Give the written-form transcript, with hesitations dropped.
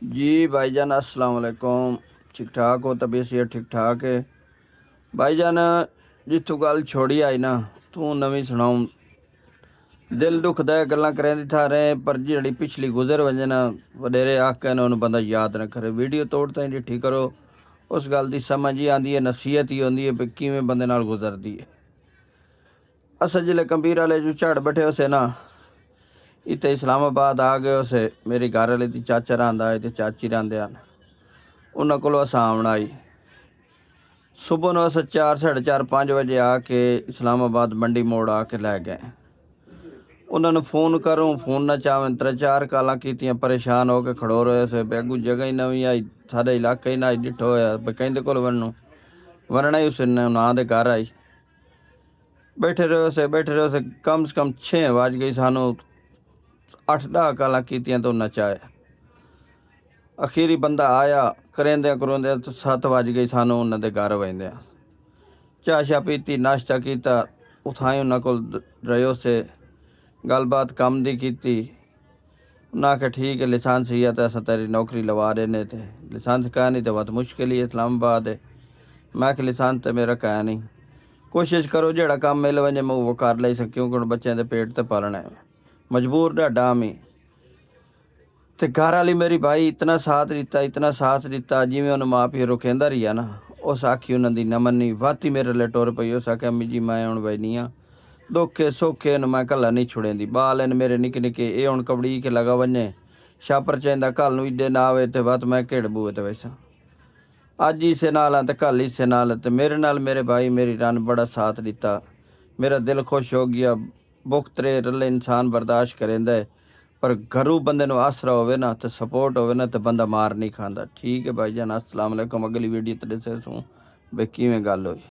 जी भाईजान अस्सलाम वालेकुम। ठीक ठाक हो? तबीयत सेहत ठीक ठाक है भाईजान? जित्थों गल छोड़ी आई ना तू नवीं सुनाऊं। दिल दुखदा है गल्लां करें दी थारे, पर जी पिछली गुजर वंजे ना वडेरे आख के उन्होंने बंदा याद न करे। वीडियो तोड़ ताईं डिठी करो, उस गल की समझ ही आती है, नसीहत ही होंदी है भी किवें बंदे नाल गुजरदी है। अस जिले कंबीर वाले जो झड़ बैठे उसे ना इतने इस्लामाबाद आ गए उसे मेरी घर वाले की चाचा रहा है तो चाची रहिंदे हैं। उन्होंने को आसाम आई सुबह ਨੂੰ अस 4 साढ़े 4 5 वजे आके इस्लामाबाद मंडी मोड़ आके लै गए। उन्होंने फोन करूँ फोन ना चावें, 3-4 कालां कीतियां, परेशान होकर खड़ो रहे से बेगू जगह ही नवीं आई, साडे इलाके ही ना आई, डिठो होया कहते कोल वरना ही उस ना दे घर आई। बैठे रहे से कम से कम 6 बज गई, सानू 8-10 कालां कीतियां तो नचाए। अखीरी बंदा आया करेंदे तो 7 बज गई, सानू उन्होंने घर वेंदे चाह शाह पीती, नाश्ता किया, उठाई उन्होंने को रहो से गलबात कम दी की। उन्हें आख्या ठीक है लाइसेंस ही है तो अस तेरी नौकरी लवा देने, थे लाइसेंस कह नहीं तो बहुत मुश्किल ही इस्लामाबाद है। मैं कि लाइसेंस तो मेरा कह नहीं, कोशिश करो जेड़ा काम मिल वजे मैं वो कर ली सक, क्योंकि बच्चों के पेट तो पालना है, मजबूर ढाडा मी। तो घर वाली मेरी भाई इतना साथ दिता जिमें उन्हें माँ प्यो रोकेंदा रही ना, उस आखी उन्होंने न मनी, वाती मेरे लिए टुर पई। उस आख्या अम्मी जी मैं हूँ बनी हाँ, दुखे सौखे मैं कला नहीं छुड़ेंदी, बाल इन मेरे निके निके, ये हूँ कबड़ी के लगा वजे छापर चाहिए कल नूं इडे ना आवे तो बस मैं घेड़ बूए तो वैसा अज इसे नाल हाँ तो कल इसे नाल। तो मेरे नाल मेरे भाई मेरी रन बड़ा साथ दिता, मेरा दिल खुश हो गया। भुख तरे रले इंसान बर्दाश्त करेंदा है, पर घरों बंदे नूं आसरा होवे ना तो सपोर्ट होवे ना तो बंदा मार नहीं खांदा। ठीक है भाईजान, अस्सलाम वालेकुम। अगली वीडियो तेरे से सूं बे किवें गल होई।